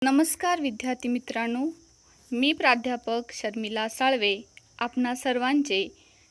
नमस्कार विद्यार्थी मित्रांनो, मी प्राध्यापक शर्मिला साळवे आपणा सर्वांचे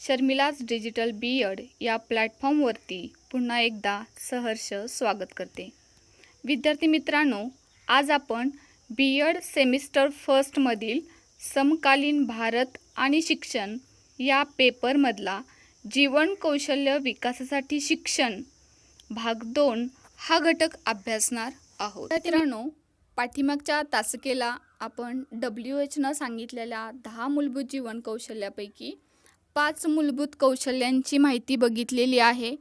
शर्मिलाज डिजिटल बी.एड या प्लॅटफॉर्मवरती पुन्हा एकदा सहर्ष स्वागत करते। विद्यार्थी मित्रांनो, आज आपण बी.एड सेमिस्टर फर्स्टमधील समकालीन भारत आणि शिक्षण या पेपरमधला जीवन कौशल्य विकासासाठी शिक्षण भाग 2 हा घटक अभ्यासणार आहोत। मित्रांनो, पाठीमागच्या तासिकेला आपण WHO सांगितलेल्या 10 मूलभूत जीवन कौशल्यापैकी 5 मूलभूत कौशल्यांची माहिती बघितलेली आहे।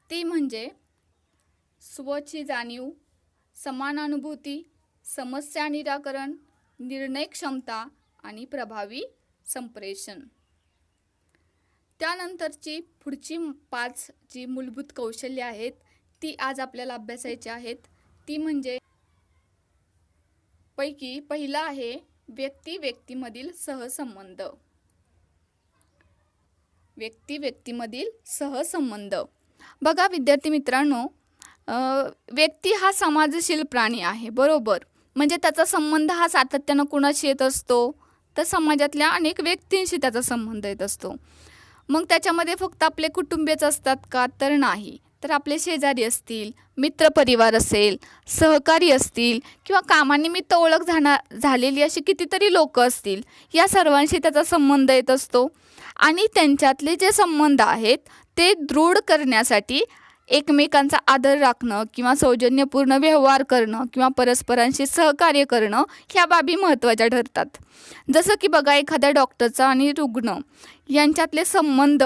ती म्हणजे स्वची जाणीव, समानानुभूती, समस्या निराकरण, निर्णय क्षमता आणि प्रभावी संप्रेषण। त्यानंतरची पुढची 5 जी मूलभूत कौशल्ये आहेत ती आज आपल्याला अभ्यासायची आहेत। ती म्हणजे पैकी पहिला आहे व्यक्ती-व्यक्तीमधील सहसंबंध। व्यक्ती-व्यक्तीमधील सहसंबंध। बघा विद्यार्थी मित्रांनो, व्यक्ती हा समाजशील प्राणी आहे, बरोबर। म्हणजे त्याचा संबंध हा सातत्याने कुणाशी येत असतो, तर समाजातल्या अनेक व्यक्तींशी त्याचा संबंध येत असतो। मग त्याच्यामध्ये फक्त आपले कुटुंबीयच असतात का, तर नाही, तर आपले शेजारी असतील, मित्रपरिवार असेल, सहकारी असतील किंवा कामानिमित्त ओळख झालेली अशी कितीतरी लोक असतील, या सर्वांशी त्याचा संबंध येत असतो। आणि त्यांच्यातले जे संबंध आहेत ते दृढ करण्यासाठी एकमेकांचा आदर राखणं किंवा सौजन्यपूर्ण व्यवहार करणं किंवा परस्परांशी सहकार्य करणं ह्या बाबी महत्त्वाच्या ठरतात। जसं की बघा, एखाद्या डॉक्टरचा आणि रुग्ण यांच्यातले संबंध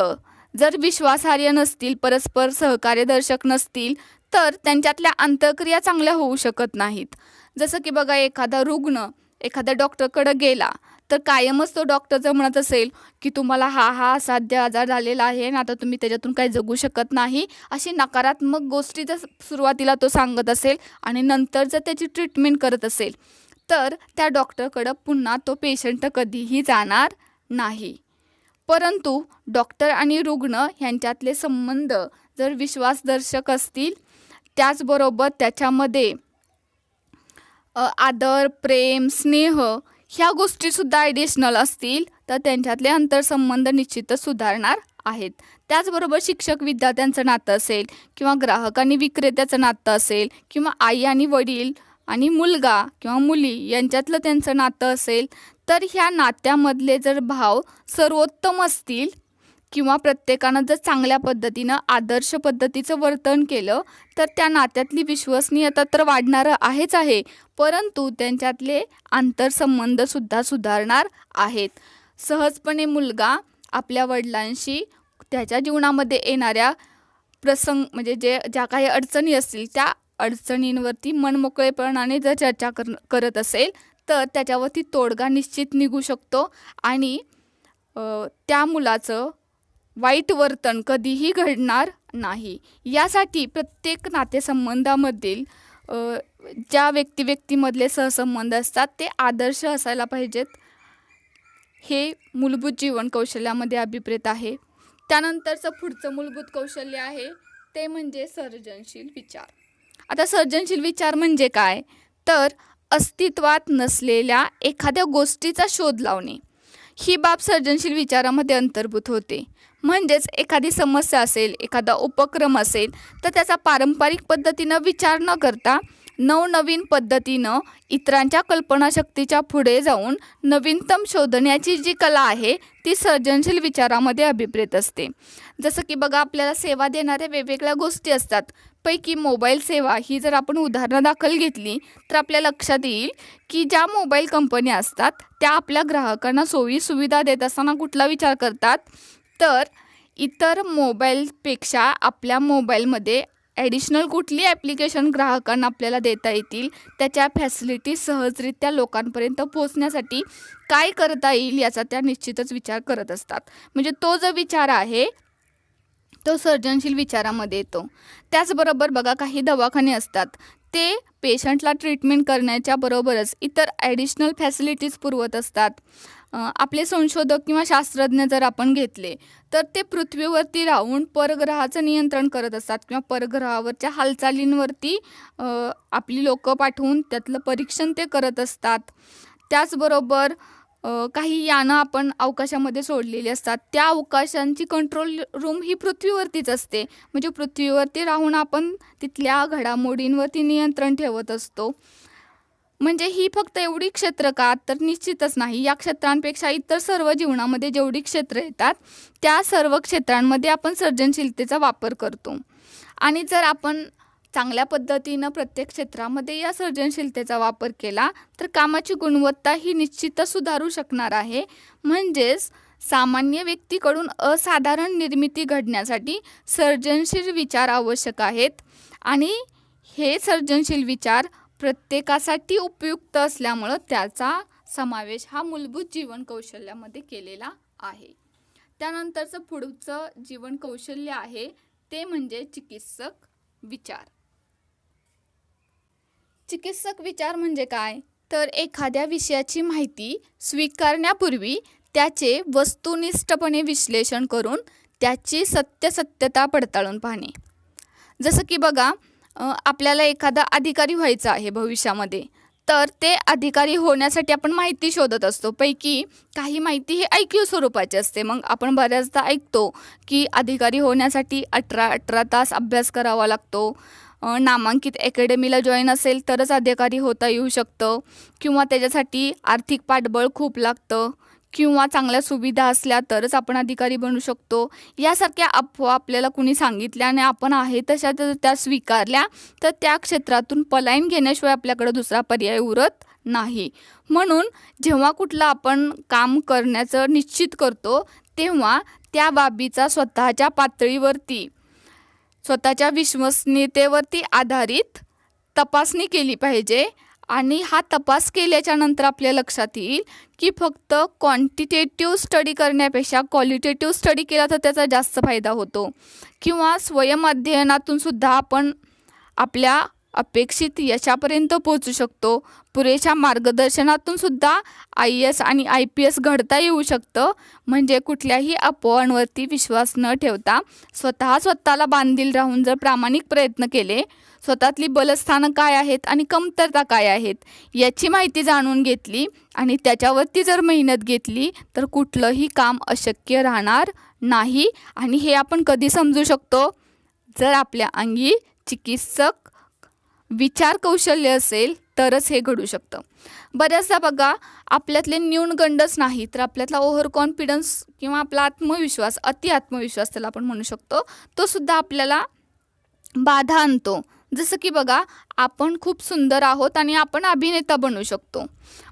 जर विश्वासार्ह नसतील, परस्पर सहकार्यदर्शक नसतील, तर त्यांच्यातल्या अंतक्रिया चांगल्या होऊ शकत नाहीत। जसं की बघा, एखादा रुग्ण एखाद्या डॉक्टरकडे गेला तर कायमच तो डॉक्टर जर म्हणत असेल की तुम्हाला हा असाध्य आजार झालेला आहे आणि आता तुम्ही त्याच्यातून काही जगू शकत नाही, अशी नकारात्मक गोष्टी जर सुरुवातीला तो सांगत असेल आणि नंतर जर त्याची ट्रीटमेंट करत असेल, तर त्या डॉक्टरकडे पुन्हा तो पेशंट कधीही जाणार नाही। परंतु डॉक्टर आणि रुग्ण यांच्यातले संबंध जर विश्वासदर्शक असतील, त्याचबरोबर त्याच्यामध्ये आदर, प्रेम, स्नेह ह्या गोष्टीसुद्धा ॲडिशनल असतील, तर त्यांच्यातले अंतरसंबंध निश्चितच सुधारणार आहेत। त्याचबरोबर शिक्षक विद्यार्थ्यांचं नातं असेल किंवा ग्राहक आणि विक्रेत्याचं नातं असेल किंवा आई आणि वडील आणि मुलगा किंवा मुली यांच्यातलं त्यांचं नातं असेल, तर ह्या नात्यामधले जर भाव सर्वोत्तम असतील किंवा प्रत्येकानं जर चांगल्या पद्धतीनं आदर्श पद्धतीचं वर्तन केलं, तर त्या नात्यातली विश्वसनीयता तर वाढणारं आहेच आहे, परंतु त्यांच्यातले आंतरसंबंधसुद्धा सुधारणार आहेत। सहजपणे मुलगा आपल्या वडिलांशी त्याच्या जीवनामध्ये येणाऱ्या प्रसंग म्हणजे ज्या काही अडचणी असतील त्या अडचणींवरती मनमोकळेपणाने जर चर्चा करत असेल, तर त्याच्यावरती तोडगा निश्चित निघू शकतो आणि त्या मुलाचं वाईट वर्तन कधीही घडणार नाही। यासाठी प्रत्येक नातेसंबंधामधील ज्या व्यक्तीमधले सहसंबंध असतात ते आदर्श असायला पाहिजेत, हे मूलभूत जीवन कौशल्यामध्ये अभिप्रेत आहे। त्यानंतरचं पुढचं मूलभूत कौशल्य आहे ते म्हणजे सर्जनशील विचार। आता सर्जनशील विचार म्हणजे काय, तर अस्तित्वात नसलेल्या एखाद्या गोष्टीचा शोध लावणे ही बाब सर्जनशील विचारामध्ये अंतर्भूत होते। म्हणजेच एखादी समस्या असेल, एखादा उपक्रम असेल, तर त्याचा पारंपरिक पद्धतीनं विचार न करता नवनवीन पद्धतीनं इतरांच्या कल्पनाशक्तीच्या पुढे जाऊन नवीनतम शोधण्याची जी कला आहे ती सर्जनशील विचारामध्ये अभिप्रेत असते। जसं की बघा, आपल्याला सेवा देणाऱ्या वेगवेगळ्या गोष्टी असतात, पैकी मोबाईल सेवा ही जर आपण उदाहरणादाखल घेतली तर आपल्या लक्षात येईल की ज्या मोबाईल कंपन्या असतात त्या आपल्या ग्राहकांना सोयी सुविधा देत असताना कुठला विचार करतात, तर इतर मोबाईलपेक्षा आपल्या मोबाईलमध्ये ॲडिशनल कुठली ॲप्लिकेशन ग्राहकांना आपल्याला देता येतील, त्याच्या फॅसिलिटी सहजरित्या लोकांपर्यंत पोहोचण्यासाठी काय करता येईल याचा त्या निश्चितच विचार करत असतात। म्हणजे तो जो विचार आहे तो सर्जनशील विचारामध्ये येतो। त्याचबरोबर बघा, काही दवाखाने असतात ते पेशंटला ट्रीटमेंट करण्याच्या बरोबरच इतर ॲडिशनल फॅसिलिटीज पुरवत असतात। आपले संशोधक किंवा शास्त्रज्ञ जर आपण घेतले तर ते पृथ्वीवरती राहून परग्रहाचं नियंत्रण करत असतात किंवा परग्रहावरच्या हालचालींवरती आपली लोकं पाठवून त्यातलं परीक्षण ते करत असतात. त्याचबरोबर काही यानं आपण अवकाशामध्ये सोडलेली असतात. त्या अवकाशांची कंट्रोल रूम ही पृथ्वीवरतीच असते. म्हणजे पृथ्वीवरती राहून आपण तिथल्या घडामोडींवरती नियंत्रण ठेवत असतो. म्हणजे ही फक्त एवढी क्षेत्र का, तर निश्चितच नाही. या क्षेत्रांपेक्षा इतर सर्व जीवनामध्ये जेवढी क्षेत्र येतात त्या सर्व क्षेत्रांमध्ये आपण सर्जनशीलतेचा वापर करतो. आणि जर आपण चांगल्या पद्धतीनं प्रत्येक क्षेत्रामध्ये या सर्जनशीलतेचा वापर केला तर कामाची गुणवत्ता ही निश्चितच सुधारू शकणार आहे. म्हणजेच सामान्य व्यक्तीकडून असाधारण निर्मिती घडण्यासाठी सर्जनशील विचार आवश्यक आहेत आणि हे सर्जनशील विचार प्रत्येकासाठी उपयुक्त असल्यामुळं त्याचा समावेश हा मूलभूत जीवन कौशल्यामध्ये केलेला आहे. त्यानंतरचं पुढचं जीवन कौशल्य आहे ते म्हणजे चिकित्सक विचार. चिकित्सक विचार म्हणजे काय, तर एखाद्या विषयाची माहिती स्वीकारण्यापूर्वी त्याचे वस्तुनिष्ठपणे विश्लेषण करून त्याची सत्यता पडताळून पाहणे. जसं की बघा, आपल्याला एखादा अधिकारी व्हायचं आहे भविष्यामध्ये, तर ते अधिकारी होण्यासाठी आपण माहिती शोधत असतो. पैकी काही माहिती ही ऐकीव स्वरूपाची असते. मग आपण बऱ्याचदा ऐकतो की अधिकारी होण्यासाठी 18 तास अभ्यास करावा लागतो, नामांकित अकॅडमीला जॉईन असेल तरच अधिकारी होता येऊ शकतं, किंवा त्याच्यासाठी आर्थिक पाठबळ खूप लागतं, किंवा चांगल्या सुविधा असल्या तरच आपण अधिकारी बनू शकतो. यासारख्या अफवा आपल्याला कुणी सांगितल्या आणि आपण आहे तशा त्या स्वीकारल्या तर त्या क्षेत्रातून पलायन घेण्याशिवाय आपल्याकडे दुसरा पर्याय उरत नाही. म्हणून जेव्हा कुठलं आपण काम करण्याचं निश्चित करतो तेव्हा त्या बाबीचा स्वतःच्या पातळीवरती, स्वतःच्या विश्वसनीयतेवरती आधारित तपासणी केली पाहिजे. आणि हा तपास केल्याच्या नंतर आपल्या लक्षात येईल की फक्त क्वांटिटेटिव्ह स्टडी करण्यापेक्षा क्वालिटेटिव्ह स्टडी केला तर त्याचा जास्त फायदा होतो. किंवा स्वयं अध्ययनातून सुद्धा आपण आपल्या अपेक्षित यशापर्यंत पोहोचू शकतो. पुरेशा मार्गदर्शनातून सुद्धा IAS आणि IPS घडता येऊ शकतं. म्हणजे कुठल्याही अफवांवरती विश्वास न ठेवता स्वतःला बांधील राहून जर प्रामाणिक प्रयत्न केले, स्वतःतली बलस्थानं काय आहेत आणि कमतरता काय आहेत याची माहिती जाणून घेतली आणि त्याच्यावरती जर मेहनत घेतली तर कुठलंही काम अशक्य राहणार नाही. आणि हे आपण कधी समजू शकतो, जर आपल्या अंगी चिकित्सक विचार कौशल्य असेल तरच हे घडू शकतं. बऱ्याचदा बघा, आपल्यातले न्यूनगंडच नाही तर आपल्यातला ओव्हर कॉन्फिडन्स किंवा आपला आत्मविश्वास, अति आत्मविश्वास त्याला आपण म्हणू शकतो, तो सुद्धा आपल्याला बाधा आणतो. जसं की बघा, आपण खूप सुंदर आहोत आणि आपण अभिनेता बनू शकतो.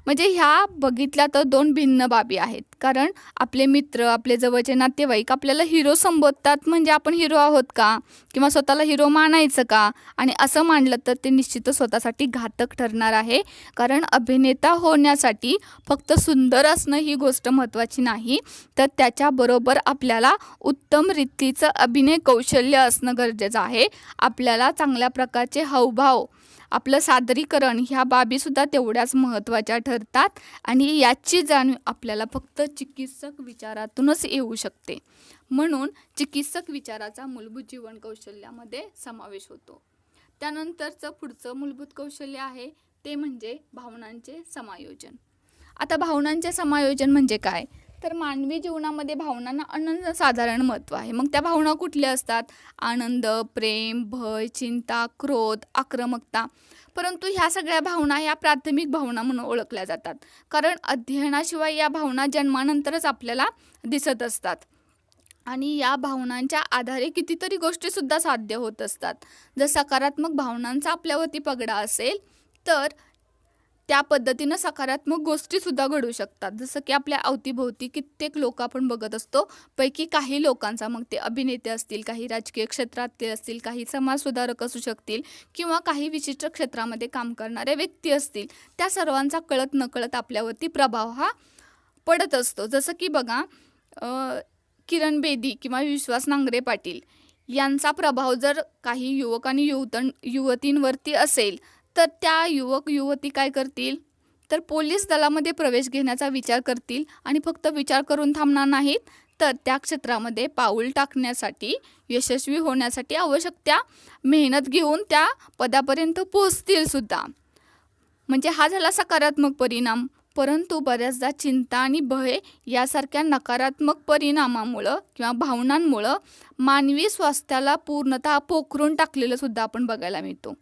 म्हणजे ह्या बघितल्या तर दोन भिन्न बाबी आहेत. कारण आपले मित्र, आपले जवळचे नातेवाईक आपल्याला हिरो संबोधतात, म्हणजे आपण हिरो आहोत का, किंवा स्वतःला हिरो मानायचं का. आणि असं मानलं तर ते निश्चितच स्वतःसाठी घातक ठरणार आहे. कारण अभिनेता होण्यासाठी फक्त सुंदर असणं ही गोष्ट महत्त्वाची नाही, तर त्याच्याबरोबर आपल्याला उत्तम रीतीचं अभिनय कौशल्य असणं गरजेचं आहे. आपल्याला चांगल्या प्रकारचे हावभाव, आपलं सादरीकरण ह्या बाबीसुद्धा तेवढ्याच महत्त्वाच्या ठरतात. आणि याची जाणीव आपल्याला फक्त चिकित्सक विचारातूनच येऊ शकते. म्हणून चिकित्सक विचाराचा मूलभूत जीवन कौशल्यामध्ये समावेश होतो. त्यानंतरचं पुढचं मूलभूत कौशल्य आहे ते म्हणजे भावनांचे समायोजन. आता भावनांचे समायोजन म्हणजे काय, तर मानवी जीवनामध्ये भावनांना अनन्यसाधारण महत्त्व आहे. मग त्या भावना कुठल्या असतात, आनंद, प्रेम, भय, चिंता, क्रोध, आक्रमकता. परंतु ह्या सगळ्या भावना ह्या प्राथमिक भावना म्हणून ओळखल्या जातात. कारण अध्ययनाशिवाय या भावना जन्मानंतरच आपल्याला दिसत असतात. आणि या भावनांच्या आधारे कितीतरी गोष्टीसुद्धा साध्य होत असतात. जर सकारात्मक भावनांचा आपल्यावरती पगडा असेल तर त्या पद्धतीनं सकारात्मक गोष्टीसुद्धा घडू शकतात. जसं की आपल्या अवतीभोवती कित्येक लोक आपण बघत असतो. पैकी काही लोकांचा, मग ते अभिनेते असतील, काही राजकीय क्षेत्रातले असतील, काही समाजसुधारक असू शकतील, किंवा काही विशिष्ट क्षेत्रामध्ये काम करणारे व्यक्ती असतील, त्या सर्वांचा कळत नकळत आपल्यावरती प्रभाव हा पडत असतो. जसं की बघा, किरण बेदी किंवा विश्वास नांगरे पाटील यांचा प्रभाव जर काही युवक आणि युवतींवरती असेल तर त्या युवक युवती काय करतील, तर पोलीस दलामध्ये प्रवेश घेण्याचा विचार करतील आणि फक्त विचार करून थांबणार नाहीत, तर त्या क्षेत्रामध्ये पाऊल टाकण्यासाठी, यशस्वी होण्यासाठी आवश्यक त्या मेहनत घेऊन त्या पदापर्यंत पोहोचतील सुद्धा. म्हणजे हा झाला सकारात्मक परिणाम. परंतु बऱ्याचदा चिंता आणि भय यासारख्या नकारात्मक परिणामामुळं किंवा भावनांमुळं मानवी स्वास्थ्याला पूर्णतः पोखरून टाकलेलं सुद्धा आपण बघायला मिळतो.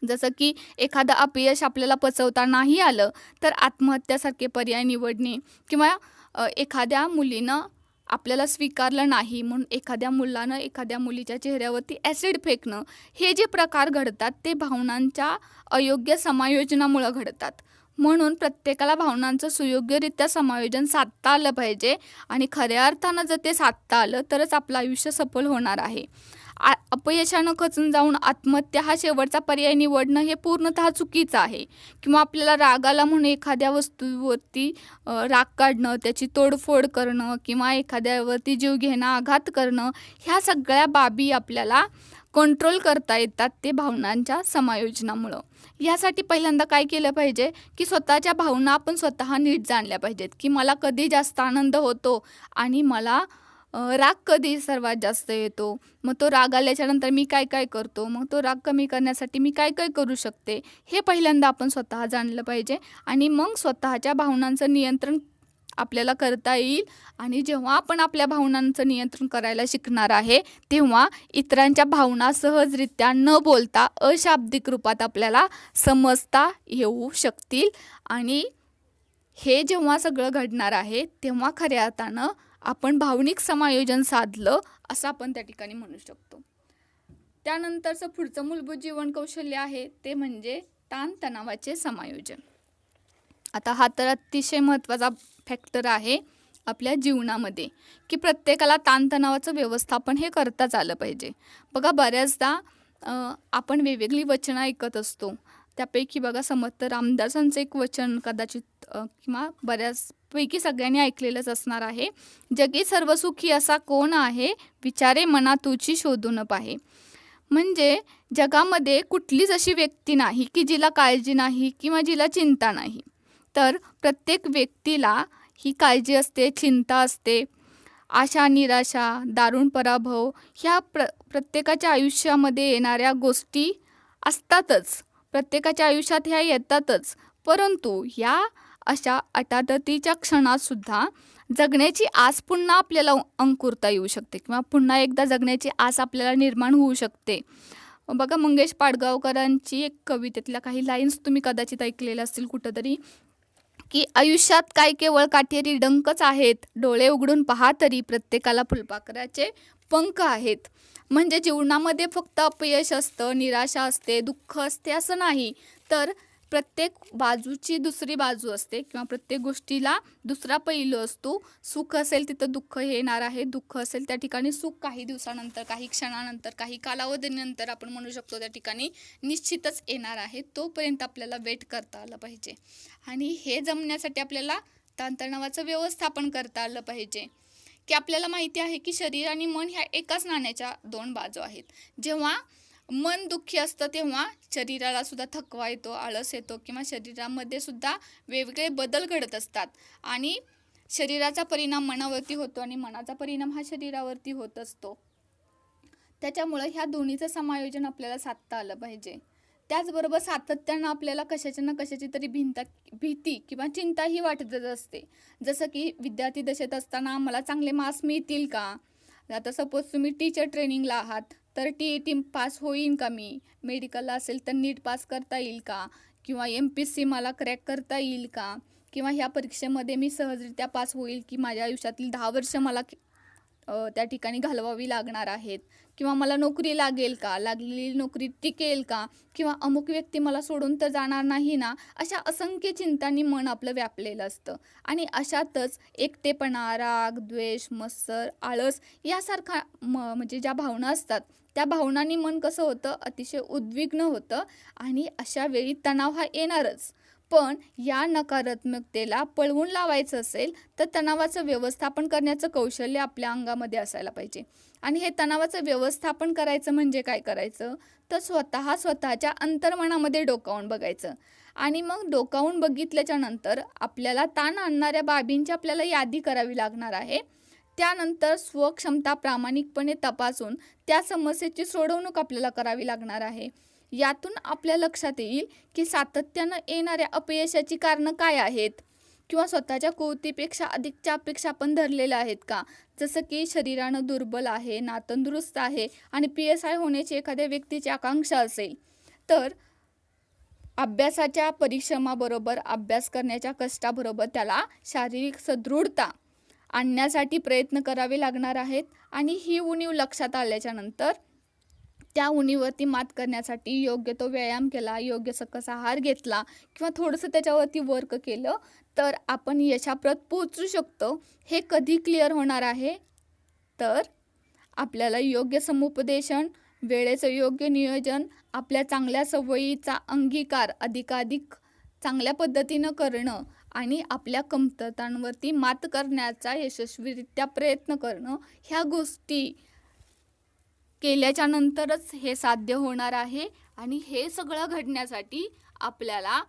जसं की एखादं अपयश आपल्याला पचवता नाही आलं तर आत्महत्यासारखे पर्याय निवडणे, किंवा एखाद्या मुलीनं आपल्याला स्वीकारलं नाही म्हणून एखाद्या मुलानं एखाद्या मुलीच्या चेहऱ्यावरती ॲसिड फेकणं, हे जे प्रकार घडतात ते भावनांच्या अयोग्य समायोजनामुळं घडतात. म्हणून प्रत्येकाला भावनांचं सुयोग्यरित्या समायोजन साधता आलं पाहिजे आणि खऱ्या अर्थानं जर ते साधता आलं तरच आपलं आयुष्य सफल होणार आहे. अपयशानं खचून जाऊन आत्महत्या हा शेवटचा पर्याय निवडणं हे पूर्णतः चुकीचं आहे. किंवा आपल्याला राग आला म्हणून एखाद्या वस्तूवरती राग काढणं, त्याची तोडफोड करणं किंवा एखाद्यावरती जीव घेणं, आघात करणं, ह्या सगळ्या बाबी आपल्याला कंट्रोल करता येतात ते भावनांच्या समायोजनामुळं. यासाठी पहिल्यांदा काय केलं पाहिजे की स्वतःच्या भावना आपण स्वतः नीट जाणल्या पाहिजेत, की मला कधी जास्त आनंद होतो आणि मला राग कधी सर्वात जास्त येतो. मग तो राग आल्याच्यानंतर मी काय काय करतो, मग तो राग कमी करण्यासाठी मी काय काय करू शकते, हे पहिल्यांदा आपण स्वतः जाणलं पाहिजे. आणि मग स्वतःच्या भावनांचं नियंत्रण आपल्याला करता येईल. आणि जेव्हा आपण आपल्या भावनांचं नियंत्रण करायला शिकणार आहे तेव्हा इतरांच्या भावना सहजरित्या न बोलता अशाब्दिक रूपात आपल्याला समजता येऊ शकतील. आणि हे जेव्हा सगळं घडणार आहे तेव्हा खऱ्या अर्थानं आपण भावनिक समायोजन साधलं असं आपण त्या ठिकाणी म्हणू शकतो. त्यानंतरचं पुढचं मूलभूत जीवन कौशल्य आहे ते म्हणजे ताणतणावाचे समायोजन. आता हा तर अतिशय महत्त्वाचा फॅक्टर आहे आपल्या जीवनामध्ये, की प्रत्येकाला ताणतणावाचं व्यवस्थापन हे करताच आलं पाहिजे. बघा बऱ्याचदा आपण वेगवेगळी वचनं ऐकत असतो. त्यापैकी बघा समर्थ रामदासांचं एक वचन कदाचित किंवा बऱ्याचपैकी सगळ्यांनी ऐकलेलंच असणार आहे. जगी सर्वसुखी असा कोण आहे, विचारे मना तुझी शोधून पाहे. म्हणजे जगामध्ये कुठलीच अशी व्यक्ती नाही की जिला काळजी नाही किंवा जिला चिंता नाही. तर प्रत्येक व्यक्तीला ही काळजी असते, चिंता असते, आशा निराशा, दारुण पराभव ह्या प्रत्येकाच्या आयुष्यामध्ये येणाऱ्या गोष्टी असतातच. प्रत्येकाच्या आयुष्यात ह्या येतातच. परंतु ह्या अशा अटाटटीच्या क्षणातसुद्धा जगण्याची आस पुन्हा आपल्याला अंकुरता येऊ शकते किंवा पुन्हा एकदा जगण्याची आस आपल्याला निर्माण होऊ शकते. बघा मंगेश पाडगावकरांची एक कवितेतल्या काही लाईन्स तुम्ही कदाचित ऐकलेल्या असतील कुठंतरी, की आयुष्यात काय केवळ काटेरी डंकच आहेत, डोळे उघडून पहा तरी प्रत्येकाला फुलपाखराचे पंख आहेत. म्हणजे जीवनामध्ये फक्त अपयश असतं, निराशा असते, दुःख असते असं नाही, तर प्रत्येक बाजूची दुसरी बाजू असते किंवा प्रत्येक गोष्टीला दुसरा पैलू असतो. सुख असेल तिथं दुःख येणार आहे, दुःख असेल त्या ठिकाणी सुख काही दिवसानंतर, काही क्षणानंतर, काही कालावधीनंतर आपण म्हणू शकतो त्या ठिकाणी निश्चितच येणार आहे. तोपर्यंत आपल्याला वेट करता आलं पाहिजे. आणि हे जमण्यासाठी आपल्याला ताणतणावाचं व्यवस्थापन करता आलं पाहिजे. की आपल्याला माहिती आहे की शरीर आणि मन ह्या एकाच नाण्याच्या दोन बाजू आहेत. जेव्हा मन दुःखी असतं तेव्हा शरीराला सुद्धा थकवा येतो, आळस येतो किंवा शरीरामध्ये सुद्धा वेगवेगळे बदल घडत असतात. आणि शरीराचा परिणाम मनावरती होतो आणि मनाचा परिणाम हा शरीरावरती होत असतो. त्याच्यामुळं ह्या दोन्हीचं समायोजन आपल्याला साधता आलं पाहिजे. त्याचबरोबर सातत्यानं आपल्याला कशाच्या ना कशाची तरी भीती किंवा चिंताही वाटतच असते. जसं की विद्यार्थी दशेत असताना मला चांगले मार्क्स मिळतील का. आता सपोज तुम्ही टीचर ट्रेनिंगला आहात तर TET पास होईन का मी, मेडिकलला असेल तर नीट पास करता येईल का, किंवा MPSC मला क्रॅक करता येईल का, किंवा ह्या परीक्षेमध्ये मी सहजरित्या पास होईल की माझ्या आयुष्यातील 10 वर्ष मला त्या ठिकाणी घालवावी लागणार आहेत, किंवा मला नोकरी लागेल का, लागलेली नोकरी टिकेल का, किंवा अमुक व्यक्ती मला सोडून तर जाणार नाही ना. अशा असंख्य चिंतांनी मन आपलं व्यापलेलं असतं. आणि अशातच एकटेपणा, राग, द्वेष, मत्सर, आळस यासारखा म्हणजे ज्या भावना असतात त्या भावनांनी मन कसं होतं, अतिशय उद्विग्न होतं. आणि अशा वेळी तणाव हा येणारच. पण या नकारात्मकतेला पळवून लावायचं असेल तर तणावाचं व्यवस्थापन करण्याचं कौशल्य आपल्या अंगामध्ये असायला पाहिजे. आणि हे तणावाचं व्यवस्थापन करायचं म्हणजे काय करायचं, तर स्वतःच्या अंतर्मनामध्ये डोकावून बघायचं. आणि मग डोकावून बघितल्याच्या नंतर आपल्याला ताण आणणाऱ्या बाबींची आपल्याला यादी करावी लागणार आहे. त्यानंतर स्वक्षमता प्रामाणिकपणे तपासून त्या समस्येची सोडवणूक आपल्याला करावी लागणार आहे. यातून आपल्या लक्षात येईल की सातत्यानं येणाऱ्या अपयशाची कारणं काय आहेत, किंवा स्वतःच्या कुवतीपेक्षा अधिकच्या अपेक्षा आपण धरलेल्या आहेत का. जसं की शरीरानं दुर्बल आहे, नातंदुरुस्त आहे आणि PSI होण्याची एखाद्या व्यक्तीची आकांक्षा असेल, तर अभ्यासाच्या परिश्रमाबरोबर, अभ्यास करण्याच्या कष्टाबरोबर त्याला शारीरिक सदृढता आणण्यासाठी प्रयत्न करावे लागणार आहेत. आणि ही उणीव लक्षात आल्याच्या नंतर त्या उणीवरती मात करण्यासाठी योग्य तो व्यायाम केला, योग्य सकस आहार घेतला किंवा थोडंसं त्याच्यावरती वर्क केलं तर आपण यशाप्रत पोहोचू शकतो. हे कधी क्लिअर होणार आहे, तर आपल्याला योग्य समुपदेशन, वेळेचं योग्य नियोजन, आपल्या चांगल्या सवयीचा अंगीकार अधिकाधिक चांगल्या पद्धतीनं करणं आणि आपल्या कमतरतांवरती मात करण्याचा यशस्वीरित्या प्रयत्न करणं, ह्या गोष्टी केल्याच्या नंतरच हे साध्य होणार आहे. आणि हे सगळं घडण्यासाठी आपल्याला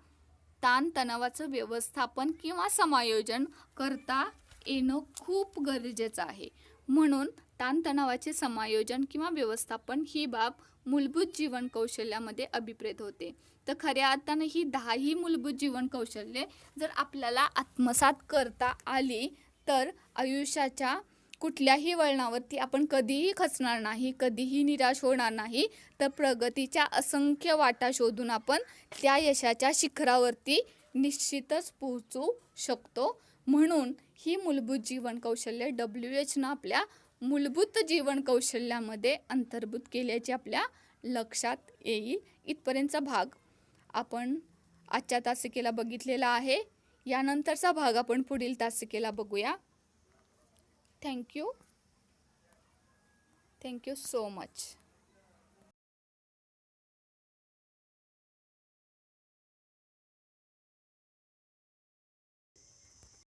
ताणतणावाचं व्यवस्थापन किंवा समायोजन करता येणं खूप गरजेचं आहे. म्हणून ताणतणावाचे समायोजन किंवा व्यवस्थापन ही बाब मूलभूत जीवन कौशल्यामध्ये अभिप्रेत होते. तर खऱ्या अर्थानं ही 10ही मूलभूत जीवन कौशल्ये जर आपल्याला आत्मसात करता आली तर आयुष्याच्या कुठल्याही वळणावरती आपण कधीही खचणार नाही, कधीही निराश होणार नाही, तर प्रगतीच्या असंख्य वाटा शोधून आपण त्या यशाच्या शिखरावरती निश्चितच पोहोचू शकतो. म्हणून ही मूलभूत जीवन कौशल्ये WHनं आपल्या मूलभूत जीवन कौशल्यामध्ये अंतर्भूत केल्याचे आपल्या लक्षात येईल. इथपर्यंतचा भाग आपण आजच्या तासिकेला बघितलेला आहे. यानंतरचा भाग आपण पुढील तासिकेला बघूया. Thank you so much.